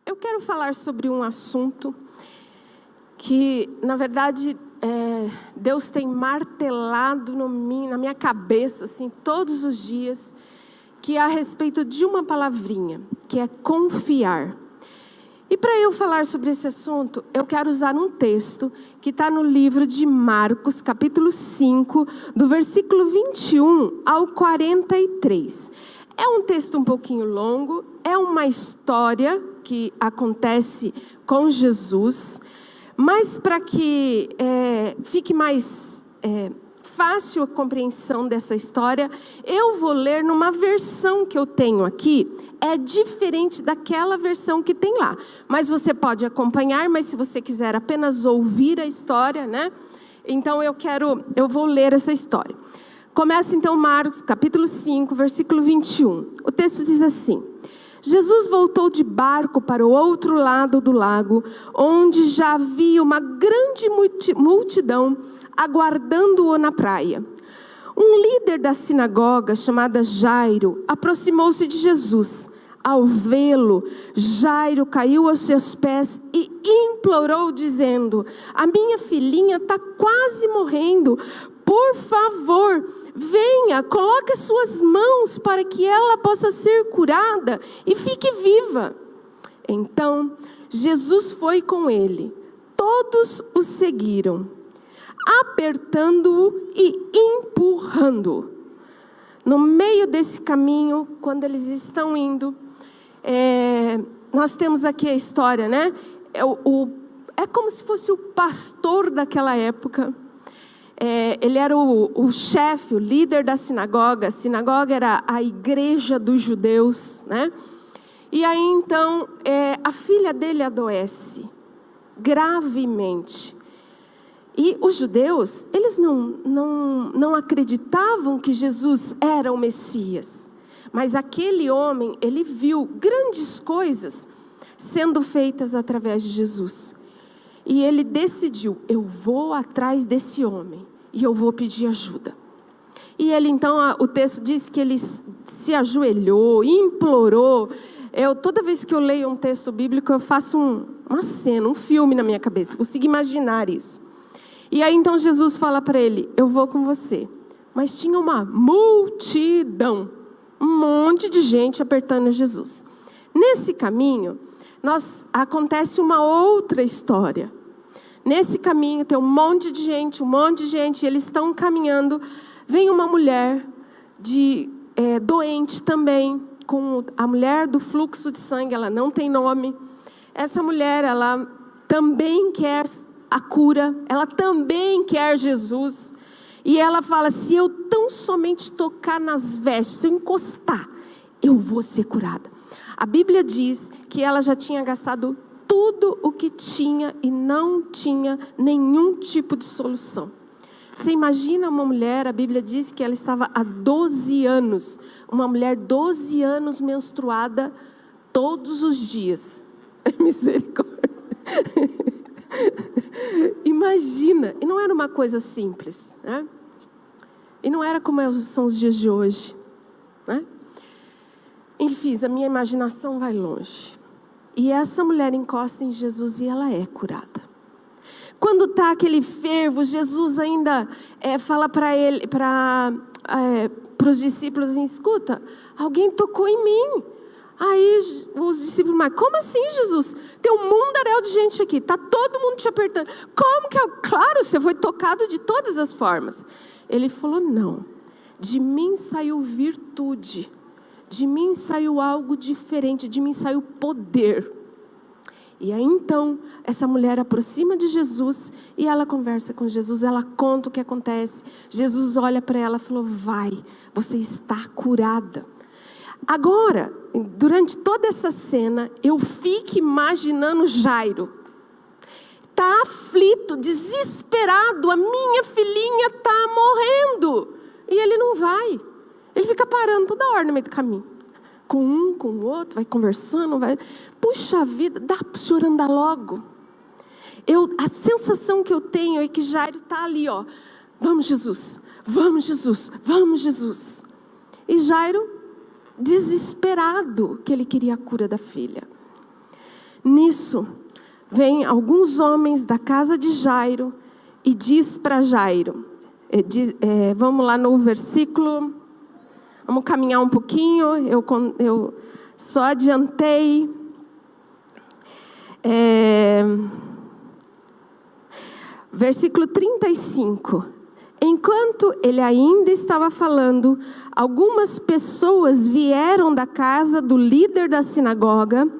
eu quero falar sobre um assunto que, na verdade, Deus tem martelado na minha cabeça, assim, todos os dias, que é a respeito de uma palavrinha, que é confiar. E para eu falar sobre esse assunto, eu quero usar um texto que está no livro de Marcos, capítulo 5, do versículo 21 ao 43. É um texto um pouquinho longo, é uma história que acontece com Jesus, mas para que fique mais fácil a compreensão dessa história, eu vou ler numa versão que eu tenho aqui. É diferente daquela versão que tem lá, mas você pode acompanhar. Mas se você quiser apenas ouvir a história, né? Então eu vou ler essa história. Começa então Marcos, capítulo 5, versículo 21. O texto diz assim: Jesus voltou de barco para o outro lado do lago, onde já havia uma grande multidão aguardando-o na praia. Um líder da sinagoga, chamado Jairo, aproximou-se de Jesus. Ao vê-lo, Jairo caiu aos seus pés e implorou, dizendo: a minha filhinha está quase morrendo. Por favor, venha, coloque as suas mãos para que ela possa ser curada e fique viva. Então, Jesus foi com ele. Todos o seguiram, apertando-o e empurrando-o. No meio desse caminho, quando eles estão indo, nós temos aqui a história, né? É como se fosse o pastor daquela época. Ele era o chefe, o líder da sinagoga. A sinagoga era a igreja dos judeus, né? E aí então, a filha dele adoece gravemente. E os judeus, eles não acreditavam que Jesus era o Messias. Mas aquele homem, ele viu grandes coisas sendo feitas através de Jesus. E ele decidiu: eu vou atrás desse homem e eu vou pedir ajuda. E ele então, o texto diz que ele se ajoelhou, implorou. Toda vez que eu leio um texto bíblico, eu faço uma cena, um filme na minha cabeça. Eu consigo imaginar isso. E aí então Jesus fala para ele: eu vou com você. Mas tinha uma multidão, um monte de gente apertando Jesus. Nesse caminho, acontece uma outra história. Nesse caminho tem um monte de gente, e eles estão caminhando. Vem uma mulher doente também, com a mulher do fluxo de sangue. Ela não tem nome. Essa mulher, ela também quer a cura, ela também quer Jesus. E ela fala: se eu tão somente tocar nas vestes, se eu encostar, eu vou ser curada. A Bíblia diz que ela já tinha gastado tudo o que tinha e não tinha nenhum tipo de solução. Você imagina uma mulher, a Bíblia diz que ela estava há 12 anos, uma mulher 12 anos menstruada todos os dias. Misericórdia. Imagina, e não era uma coisa simples, né? E não era como são os dias de hoje, né? Enfim, a minha imaginação vai longe. E essa mulher encosta em Jesus e ela é curada. Quando está aquele fervo, Jesus ainda fala para os discípulos assim: escuta, alguém tocou em mim. Aí os discípulos: mas como assim, Jesus? Tem um mundaréu de gente aqui, está todo mundo te apertando. Como que claro, você foi tocado de todas as formas. Ele falou: não, de mim saiu virtude, de mim saiu algo diferente, de mim saiu poder. E aí então, essa mulher aproxima de Jesus e ela conversa com Jesus, ela conta o que acontece. Jesus olha para ela e falou: vai, você está curada. Agora, durante toda essa cena, eu fico imaginando Jairo. Está aflito, desesperado, a minha filhinha está morrendo. E ele não vai. Ele fica parando toda hora no meio do caminho. Com um, com o outro, vai conversando, vai. Puxa vida, dá para o senhor andar logo. A sensação que eu tenho é que Jairo está ali, ó. Vamos, Jesus, vamos, Jesus, vamos, Jesus. E Jairo, desesperado, que ele queria a cura da filha. Nisso, vem alguns homens da casa de Jairo e diz para Jairo, vamos lá no versículo, vamos caminhar um pouquinho, eu só adiantei. Versículo 35. Enquanto ele ainda estava falando, algumas pessoas vieram da casa do líder da sinagoga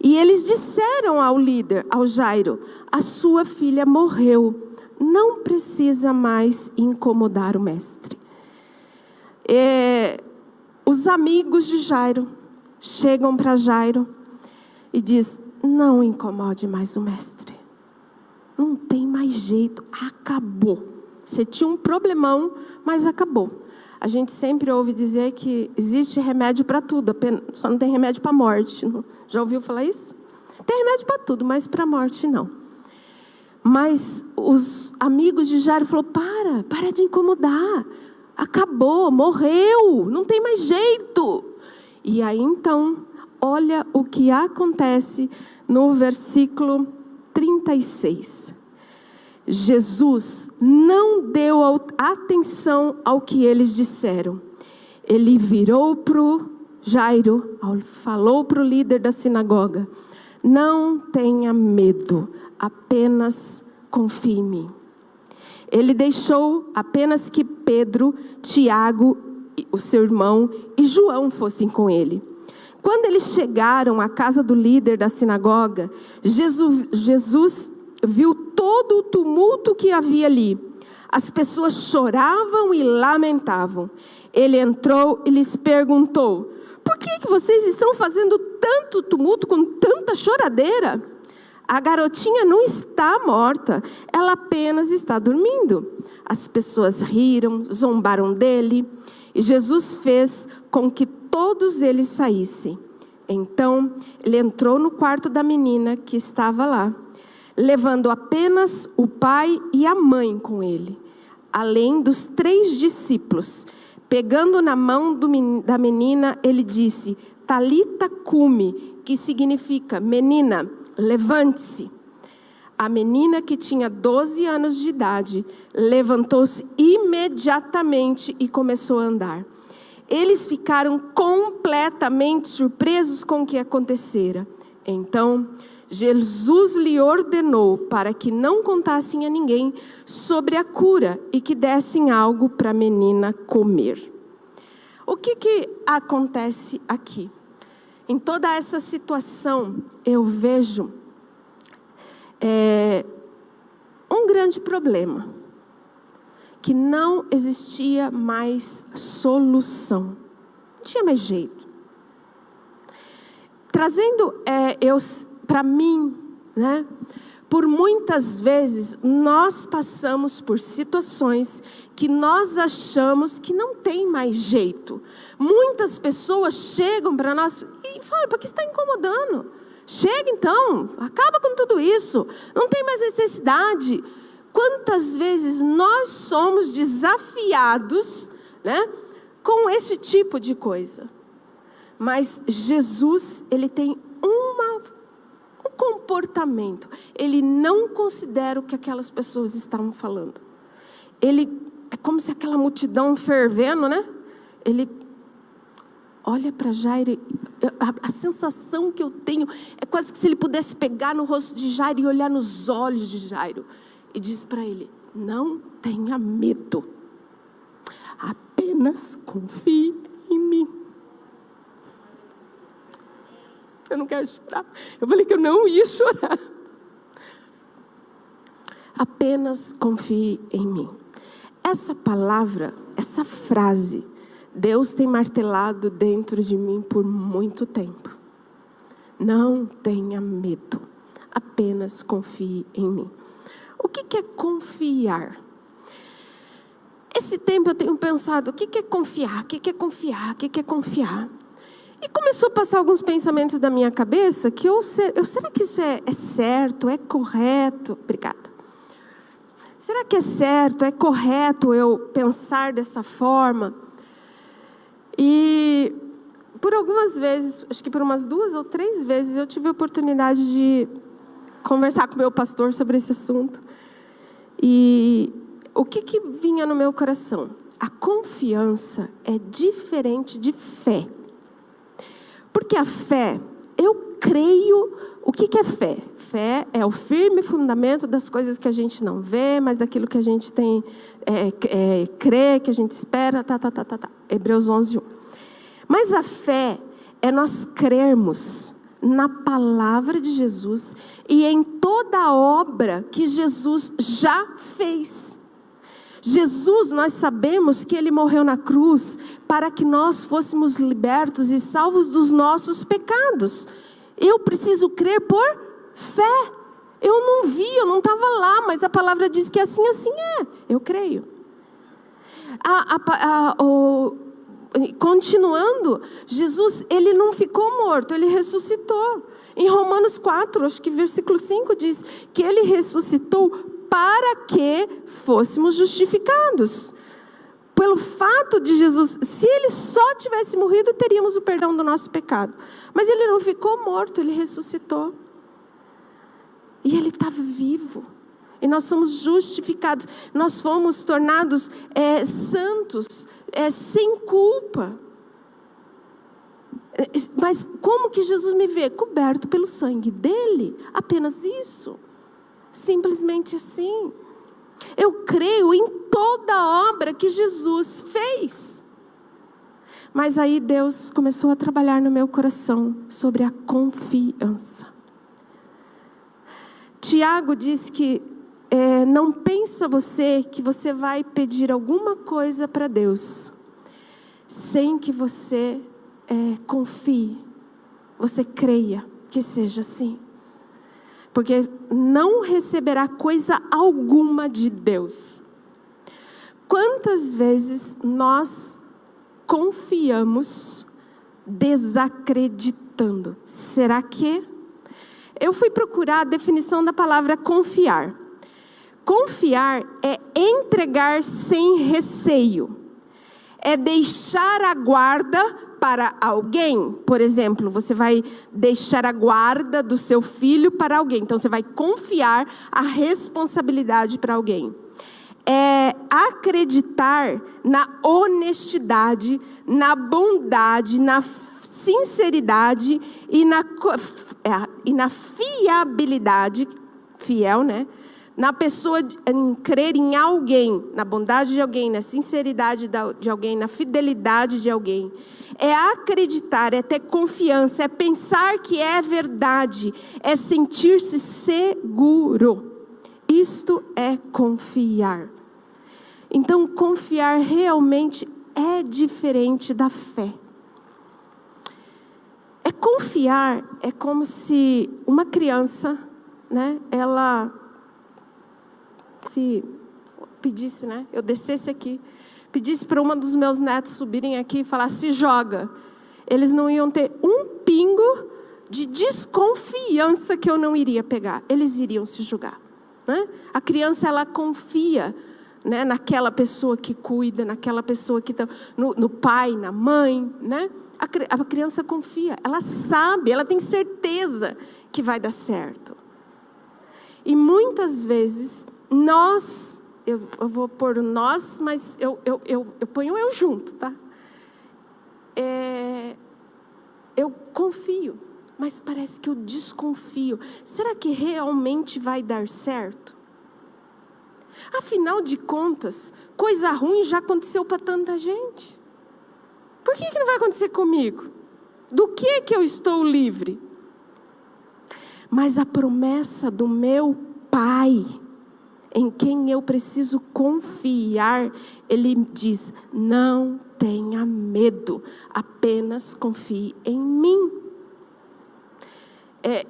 e eles disseram ao líder, ao Jairo: a sua filha morreu, não precisa mais incomodar o mestre. Os amigos de Jairo chegam para Jairo e diz: não incomode mais o mestre, não tem mais jeito, acabou. Você tinha um problemão, mas acabou. A gente sempre ouve dizer que existe remédio para tudo, só não tem remédio para a morte. Já ouviu falar isso? Tem remédio para tudo, mas para a morte não. Mas os amigos de Jairo falaram: para de incomodar. Acabou, morreu, não tem mais jeito. E aí então, olha o que acontece no versículo 36. Jesus não deu atenção ao que eles disseram. Ele virou para o Jairo, falou para o líder da sinagoga: não tenha medo, apenas confie em mim. Ele deixou apenas que Pedro, Tiago, o seu irmão, e João fossem com ele. Quando eles chegaram à casa do líder da sinagoga, Jesus viu todo o tumulto que havia ali. As pessoas choravam e lamentavam. Ele entrou e lhes perguntou: por que vocês estão fazendo tanto tumulto com tanta choradeira? A garotinha não está morta, ela apenas está dormindo. As pessoas riram, zombaram dele, e Jesus fez com que todos eles saíssem. Então, ele entrou no quarto da menina que estava lá, levando apenas o pai e a mãe com ele, além dos 3 discípulos. Pegando na mão da menina, ele disse: Talita cumi, que significa: menina, levante-se. A menina, que tinha 12 anos de idade, levantou-se imediatamente e começou a andar. Eles ficaram completamente surpresos com o que acontecera. Então, Jesus lhe ordenou para que não contassem a ninguém sobre a cura e que dessem algo para a menina comer. O que acontece aqui? Em toda essa situação, eu vejo um grande problema, que não existia mais solução, não tinha mais jeito. Trazendo para mim, né? Por muitas vezes nós passamos por situações que nós achamos que não tem mais jeito. Muitas pessoas chegam para nós e falam: por que você está incomodando? Chega então, acaba com tudo isso, não tem mais necessidade. Quantas vezes nós somos desafiados, né, com esse tipo de coisa? Mas Jesus, ele tem um comportamento. Ele não considera o que aquelas pessoas estavam falando. Ele é como se aquela multidão fervendo, né? Ele olha para Jairo, a sensação que eu tenho é quase que se ele pudesse pegar no rosto de Jairo e olhar nos olhos de Jairo e diz para ele: não tenha medo, apenas confie em mim. Eu não quero chorar. Eu falei que eu não ia chorar. Apenas confie em mim. Essa palavra, essa frase, Deus tem martelado dentro de mim por muito tempo. Não tenha medo, apenas confie em mim. O que é confiar? Esse tempo eu tenho pensado: o que é confiar? O que é confiar? O que é confiar? E começou a passar alguns pensamentos da minha cabeça que será que isso é certo, é correto? Obrigada. Será que é certo, é correto eu pensar dessa forma? E por algumas vezes, acho que por umas 2 ou 3 vezes, eu tive a oportunidade de conversar com meu pastor sobre esse assunto. E o que vinha no meu coração? A confiança é diferente de fé. Porque a fé, eu creio. O que é fé? Fé é o firme fundamento das coisas que a gente não vê, mas daquilo que a gente tem, crê, que a gente espera, Hebreus 11:1. Mas a fé é nós crermos na palavra de Jesus e em toda a obra que Jesus já fez. Jesus, nós sabemos que Ele morreu na cruz para que nós fôssemos libertos e salvos dos nossos pecados. Eu preciso crer por fé. Eu não vi, eu não estava lá, mas a palavra diz que assim é. Eu creio. Continuando, Jesus, Ele não ficou morto, Ele ressuscitou. Em Romanos 4, acho que versículo 5 diz que Ele ressuscitou para que fôssemos justificados. Pelo fato de Jesus, se Ele só tivesse morrido, teríamos o perdão do nosso pecado. Mas Ele não ficou morto, Ele ressuscitou. E Ele está vivo. E nós somos justificados. Nós fomos tornados santos, sem culpa. Mas como que Jesus me vê? Coberto pelo sangue dele. Apenas isso. Simplesmente assim. Eu creio em toda a obra que Jesus fez. Mas aí Deus começou a trabalhar no meu coração sobre a confiança. Tiago diz que não pensa você que você vai pedir alguma coisa para Deus sem que você confie, você creia que seja assim. Porque não receberá coisa alguma de Deus. Quantas vezes nós confiamos desacreditando? Será que? Eu fui procurar a definição da palavra confiar. Confiar é entregar sem receio. É deixar a guarda para alguém. Por exemplo, você vai deixar a guarda do seu filho para alguém. Então, você vai confiar a responsabilidade para alguém. É acreditar na honestidade, na bondade, na sinceridade e na fiabilidade, fiel, né? Na pessoa, em crer em alguém, na bondade de alguém, na sinceridade de alguém, na fidelidade de alguém. É acreditar, é ter confiança, é pensar que é verdade, é sentir-se seguro. Isto é confiar. Então, confiar realmente é diferente da fé. Confiar é como se uma criança, né, ela se pedisse, né, eu descesse aqui, pedisse para uma dos meus netos subirem aqui e falar, se joga. Eles não iam ter um pingo de desconfiança que eu não iria pegar. Eles iriam se jogar, né? A criança, ela confia, né, naquela pessoa que cuida, naquela pessoa que está no pai, na mãe, né? A criança confia, ela sabe, ela tem certeza que vai dar certo. E muitas vezes nós, eu vou pôr o nós, mas eu ponho eu junto, tá? Eu confio, mas parece que eu desconfio. Será que realmente vai dar certo? Afinal de contas, coisa ruim já aconteceu para tanta gente. Por que não vai acontecer comigo? Do que eu estou livre? Mas a promessa do meu Pai, em quem eu preciso confiar, Ele diz, não tenha medo, apenas confie em mim.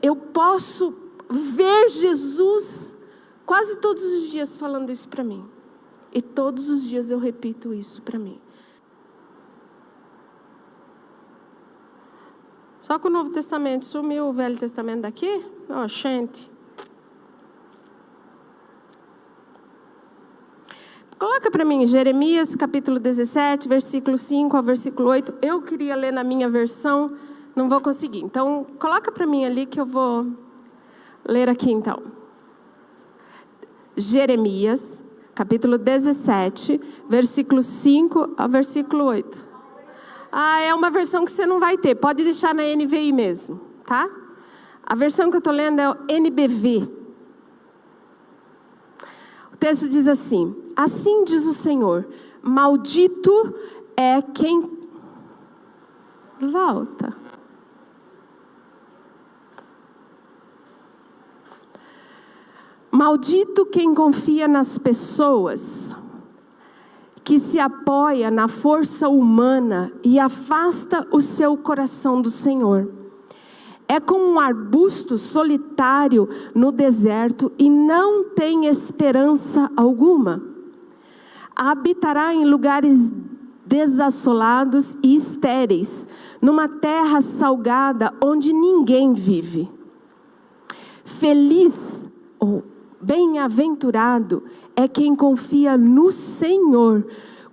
Eu posso ver Jesus quase todos os dias falando isso para mim. E todos os dias eu repito isso para mim. Só que o Novo Testamento sumiu, o Velho Testamento daqui? Oh, gente. Coloca para mim Jeremias capítulo 17, versículo 5 ao versículo 8. Eu queria ler na minha versão, não vou conseguir. Então, coloca para mim ali que eu vou ler aqui então. Jeremias capítulo 17, versículo 5 ao versículo 8. É uma versão que você não vai ter. Pode deixar na NVI mesmo, tá? A versão que eu estou lendo é o NBV. O texto diz assim: assim diz o Senhor, maldito é quem... Volta. Maldito quem confia nas pessoas, que se apoia na força humana e afasta o seu coração do Senhor. É como um arbusto solitário no deserto e não tem esperança alguma. Habitará em lugares desassolados e estéreis, numa terra salgada onde ninguém vive. Feliz ou bem-aventurado é quem confia no Senhor,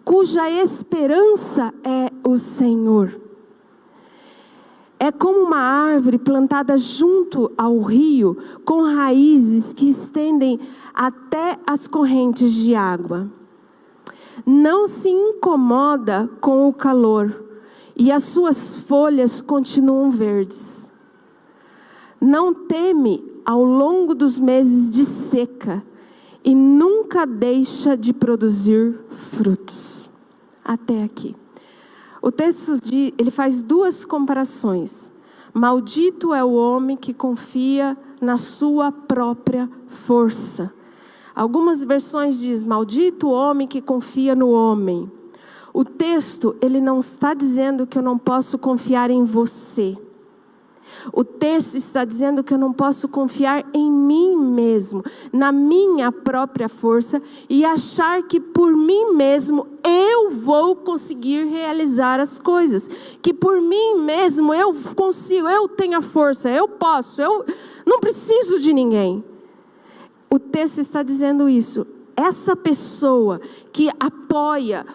cuja esperança é o Senhor. É como uma árvore plantada junto ao rio, com raízes que estendem até as correntes de água. Não se incomoda com o calor, e as suas folhas continuam verdes. Não teme ao longo dos meses de seca, e nunca deixa de produzir frutos. Até aqui. O texto ele faz duas comparações. Maldito é o homem que confia na sua própria força. Algumas versões diz, maldito o homem que confia no homem. O texto, ele não está dizendo que eu não posso confiar em você. O texto está dizendo que eu não posso confiar em mim mesmo, na minha própria força, e achar que por mim mesmo eu vou conseguir realizar as coisas. Que por mim mesmo eu consigo, eu tenho a força, eu posso, eu não preciso de ninguém. O texto está dizendo isso. Essa pessoa que apoia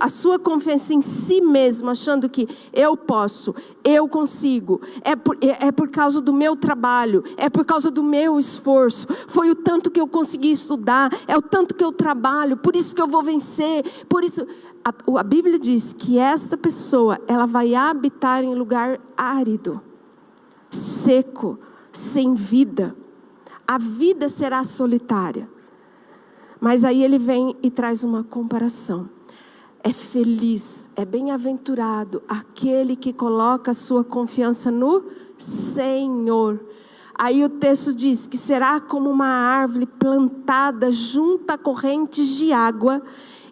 a sua confiança em si mesmo, achando que eu posso, eu consigo, é por causa do meu trabalho, é por causa do meu esforço, foi o tanto que eu consegui estudar, é o tanto que eu trabalho, por isso que eu vou vencer, por isso... A Bíblia diz que esta pessoa, ela vai habitar em lugar árido, seco, sem vida. A vida será solitária. Mas aí ele vem e traz uma comparação. É feliz, é bem-aventurado aquele que coloca a sua confiança no Senhor. Aí o texto diz que será como uma árvore plantada junto a correntes de água,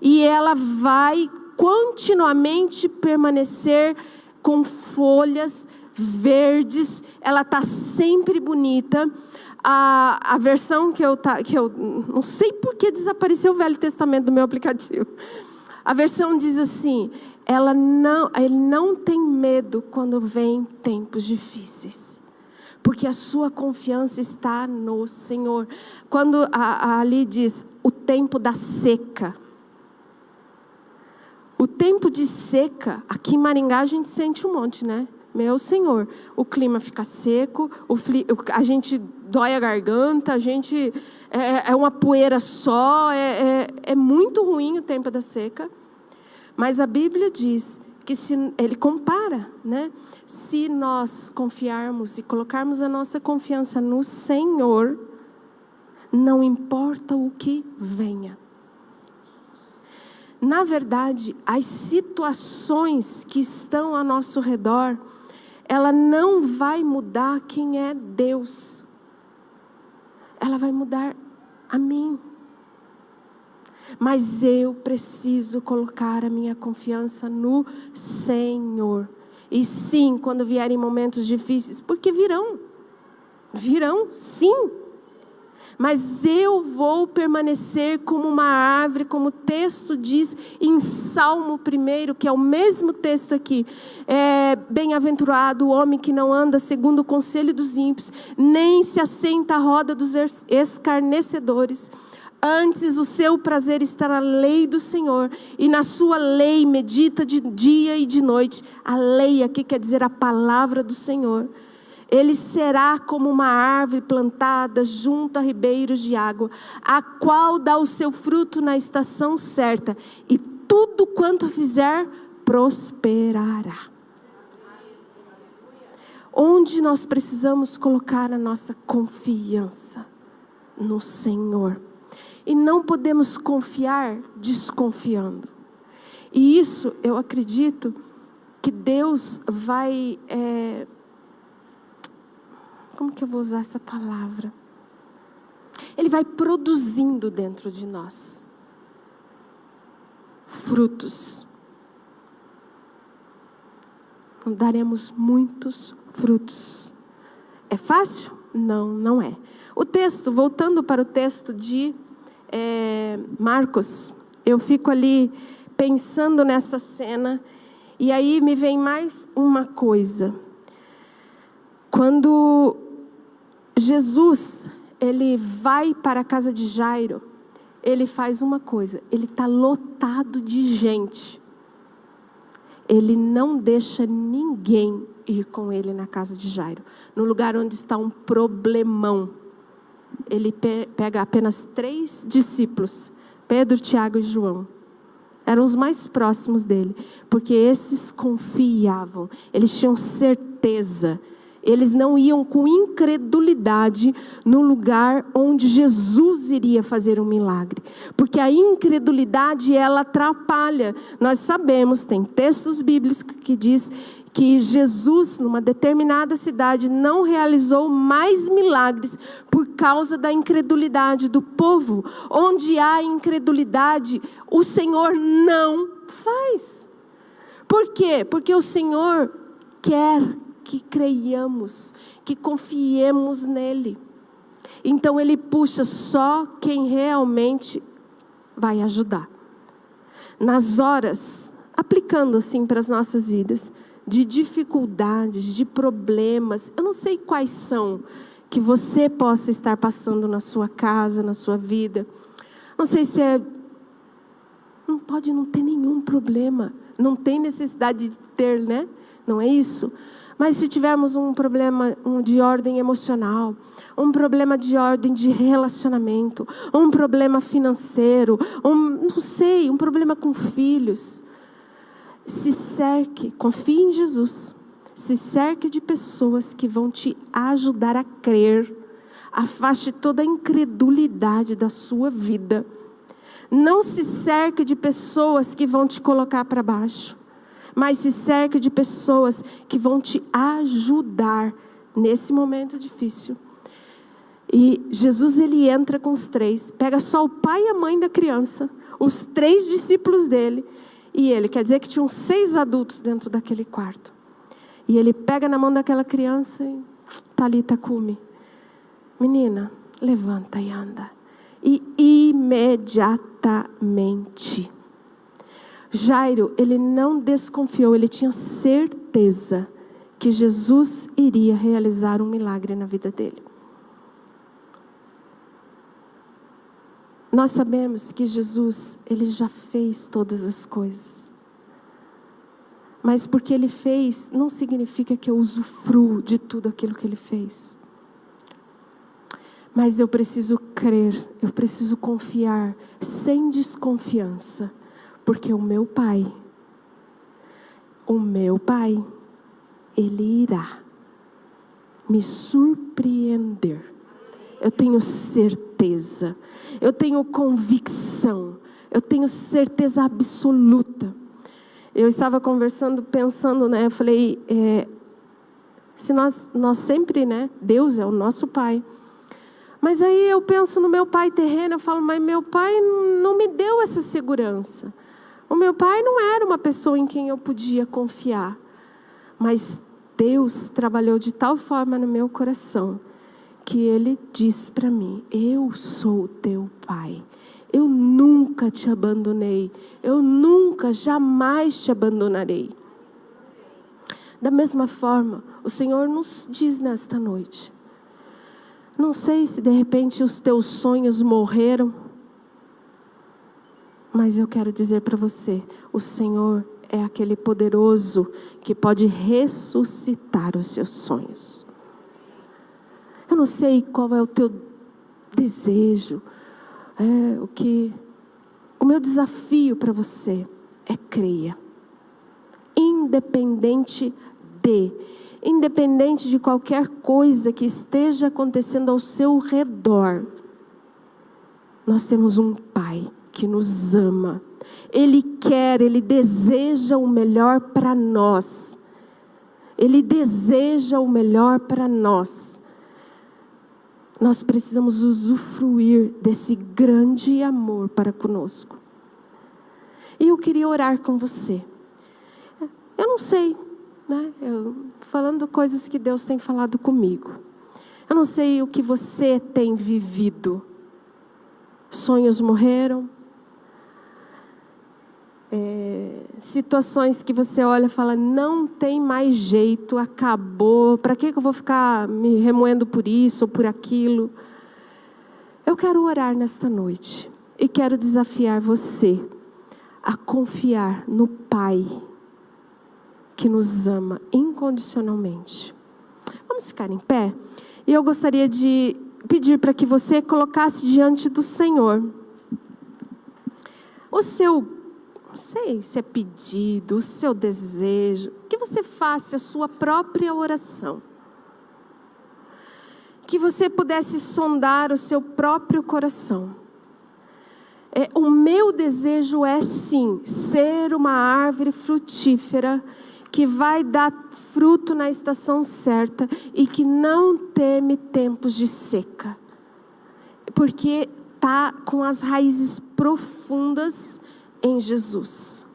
e ela vai continuamente permanecer com folhas verdes, ela está sempre bonita. A versão que eu não sei por que desapareceu o Velho Testamento do meu aplicativo. A versão diz assim: ele não tem medo quando vem tempos difíceis, porque a sua confiança está no Senhor. Quando ali diz o tempo da seca, o tempo de seca, aqui em Maringá a gente sente um monte, né? Meu Senhor, o clima fica seco, a gente dói a garganta, a gente é uma poeira só, é muito ruim o tempo da seca. Mas a Bíblia diz que ele compara, né? Se nós confiarmos e colocarmos a nossa confiança no Senhor, não importa o que venha. Na verdade, as situações que estão ao nosso redor, ela não vai mudar quem é Deus. Ela vai mudar a mim. Mas eu preciso colocar a minha confiança no Senhor. E sim, quando vierem momentos difíceis, porque virão sim. Mas eu vou permanecer como uma árvore, como o texto diz em Salmo 1, que é o mesmo texto aqui. Bem-aventurado o homem que não anda segundo o conselho dos ímpios, nem se assenta à roda dos escarnecedores. Antes o seu prazer está na lei do Senhor, e na sua lei medita de dia e de noite. A lei aqui quer dizer a palavra do Senhor. Ele será como uma árvore plantada junto a ribeiros de água, a qual dá o seu fruto na estação certa, e tudo quanto fizer prosperará. Onde nós precisamos colocar a nossa confiança? No Senhor. E não podemos confiar desconfiando. E isso eu acredito que Deus vai... como que eu vou usar essa palavra? Ele vai produzindo dentro de nós frutos. Daremos muitos frutos. É fácil? Não, não é. O texto, voltando para o texto de Marcos, eu fico ali pensando nessa cena, e aí me vem mais uma coisa. Quando Jesus, ele vai para a casa de Jairo, ele faz uma coisa, ele está lotado de gente. Ele não deixa ninguém ir com ele na casa de Jairo, no lugar onde está um problemão. Ele pega apenas 3 discípulos, Pedro, Tiago e João. Eram os mais próximos dele, porque esses confiavam, eles tinham certeza. Eles não iam com incredulidade no lugar onde Jesus iria fazer um milagre. Porque a incredulidade, ela atrapalha. Nós sabemos, tem textos bíblicos que diz que Jesus, numa determinada cidade, não realizou mais milagres por causa da incredulidade do povo. Onde há incredulidade, o Senhor não faz. Por quê? Porque o Senhor quer que creiamos, que confiemos nele. Então ele puxa só quem realmente vai ajudar. Nas horas, aplicando assim para as nossas vidas, de dificuldades, de problemas, eu não sei quais são, que você possa estar passando na sua casa, na sua vida. Não sei se não pode não ter nenhum problema, não tem necessidade de ter, né? Não é isso? Mas se tivermos um problema de ordem emocional, um problema de ordem de relacionamento, um problema financeiro, não sei, um problema com filhos, se cerque, confie em Jesus, se cerque de pessoas que vão te ajudar a crer, afaste toda a incredulidade da sua vida. Não se cerque de pessoas que vão te colocar para baixo, mas se cerca de pessoas que vão te ajudar nesse momento difícil. E Jesus, ele entra com os 3, pega só o pai e a mãe da criança, os 3 discípulos dele, e ele, quer dizer que tinham 6 adultos dentro daquele quarto. E ele pega na mão daquela criança e Talita cumi, menina, levanta e anda. E imediatamente Jairo, ele não desconfiou, ele tinha certeza que Jesus iria realizar um milagre na vida dele. Nós sabemos que Jesus, ele já fez todas as coisas. Mas porque ele fez, não significa que eu usufruo de tudo aquilo que ele fez. Mas eu preciso crer, eu preciso confiar, sem desconfiança. Porque o meu Pai, Ele irá me surpreender. Eu tenho certeza, eu tenho convicção, eu tenho certeza absoluta. Eu estava conversando, pensando, né? Eu falei, se nós sempre, né? Deus é o nosso Pai. Mas aí eu penso no meu pai terreno, eu falo, mas meu pai não me deu essa segurança. O meu pai não era uma pessoa em quem eu podia confiar. Mas Deus trabalhou de tal forma no meu coração, que Ele disse para mim, eu sou o teu pai. Eu nunca te abandonei. Eu nunca, jamais te abandonarei. Da mesma forma, o Senhor nos diz nesta noite. Não sei se de repente os teus sonhos morreram. Mas eu quero dizer para você, o Senhor é aquele poderoso que pode ressuscitar os seus sonhos. Eu não sei qual é o teu desejo, o meu desafio para você é creia. Independente de qualquer coisa que esteja acontecendo ao seu redor, nós temos um Pai que nos ama. Ele deseja o melhor para nós. Ele deseja o melhor para nós. Nós precisamos usufruir desse grande amor para conosco. E eu queria orar com você. Eu não sei, né? Falando coisas que Deus tem falado comigo. Eu não sei o que você tem vivido. Sonhos morreram. Situações que você olha e fala, não tem mais jeito, acabou. Para que eu vou ficar me remoendo por isso ou por aquilo? Eu quero orar nesta noite. E quero desafiar você a confiar no Pai que nos ama incondicionalmente. Vamos ficar em pé? E eu gostaria de pedir para que você colocasse diante do Senhor o seu, não sei se é pedido, o seu desejo, que você faça a sua própria oração. Que você pudesse sondar o seu próprio coração. O meu desejo é sim, ser uma árvore frutífera, que vai dar fruto na estação certa e que não teme tempos de seca. Porque está com as raízes profundas em Jesus.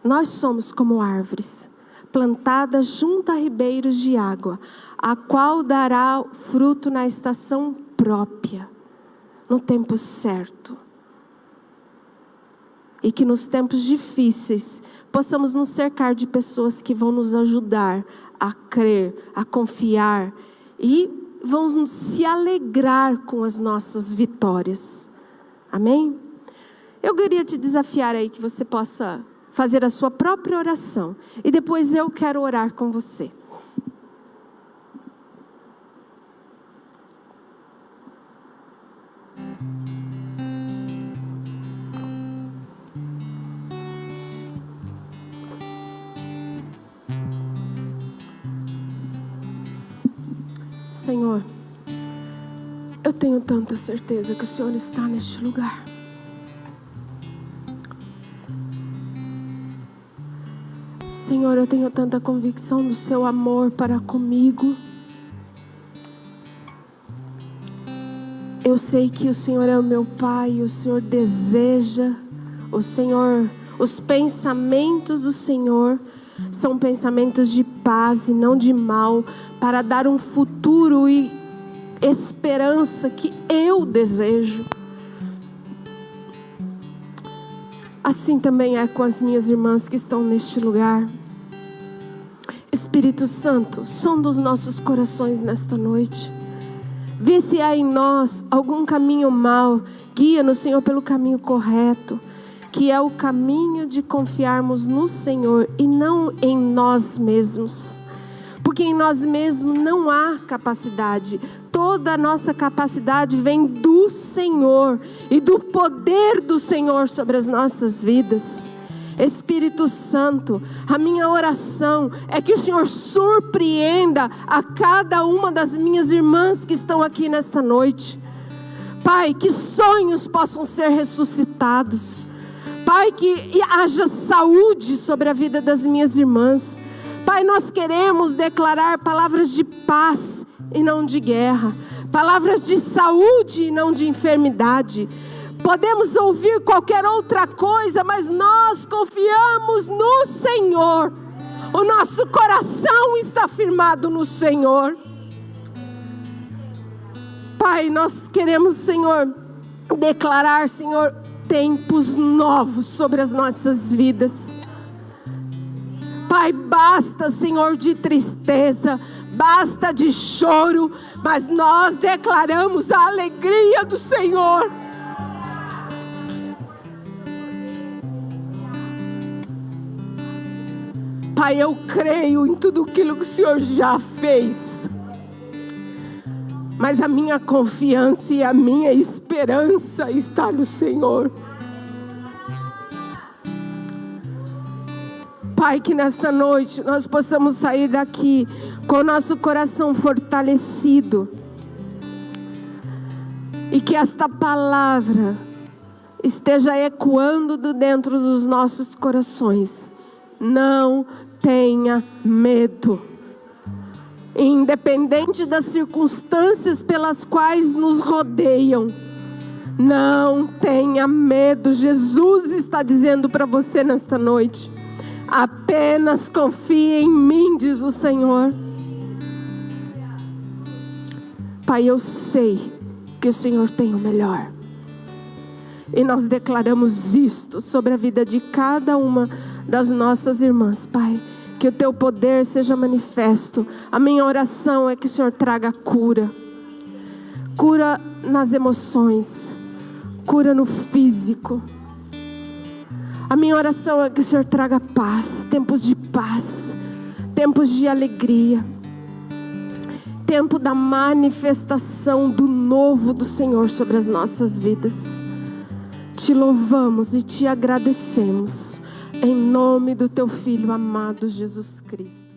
Nós somos como árvores, plantadas junto a ribeiros de água, a qual dará fruto na estação própria, no tempo certo. E que nos tempos difíceis possamos nos cercar de pessoas que vão nos ajudar a crer, a confiar e vão se alegrar com as nossas vitórias. Amém? Eu queria te desafiar aí que você possa fazer a sua própria oração e depois eu quero orar com você. Senhor, eu tenho tanta certeza que o Senhor está neste lugar. Senhor, eu tenho tanta convicção do seu amor para comigo. Eu sei que o Senhor é o meu Pai, o Senhor deseja, os pensamentos do Senhor são pensamentos de paz e não de mal, para dar um futuro e esperança que eu desejo. Assim também é com as minhas irmãs que estão neste lugar. Espírito Santo, sonda os nossos corações nesta noite. Vê se há em nós algum caminho mau. Guia-nos, Senhor, pelo caminho correto, que é o caminho de confiarmos no Senhor e não em nós mesmos. Porque em nós mesmos não há capacidade. Toda a nossa capacidade vem do Senhor e do poder do Senhor sobre as nossas vidas. Espírito Santo, a minha oração é que o Senhor surpreenda a cada uma das minhas irmãs que estão aqui nesta noite. Pai, que sonhos possam ser ressuscitados. Pai, que haja saúde sobre a vida das minhas irmãs. Pai, nós queremos declarar palavras de paz e não de guerra. Palavras de saúde e não de enfermidade. Podemos ouvir qualquer outra coisa, mas nós confiamos no Senhor. O nosso coração está firmado no Senhor. Pai, nós queremos, Senhor, declarar, Senhor, tempos novos sobre as nossas vidas. Pai, basta, Senhor, de tristeza, basta de choro, mas nós declaramos a alegria do Senhor. Pai, eu creio em tudo aquilo que o Senhor já fez. Mas a minha confiança e a minha esperança está no Senhor. Pai, que nesta noite nós possamos sair daqui com o nosso coração fortalecido. E que esta palavra esteja ecoando do dentro dos nossos corações. Não tenha medo. Independente das circunstâncias pelas quais nos rodeiam, não tenha medo. Jesus está dizendo para você nesta noite: apenas confie em mim, diz o Senhor. Pai, eu sei que o Senhor tem o melhor. E nós declaramos isto sobre a vida de cada uma das nossas irmãs, Pai. Que o Teu poder seja manifesto. A minha oração é que o Senhor traga cura. Cura nas emoções. Cura no físico. A minha oração é que o Senhor traga paz. Tempos de paz. Tempos de alegria. Tempo da manifestação do novo do Senhor sobre as nossas vidas. Te louvamos e te agradecemos, em nome do Teu Filho amado Jesus Cristo.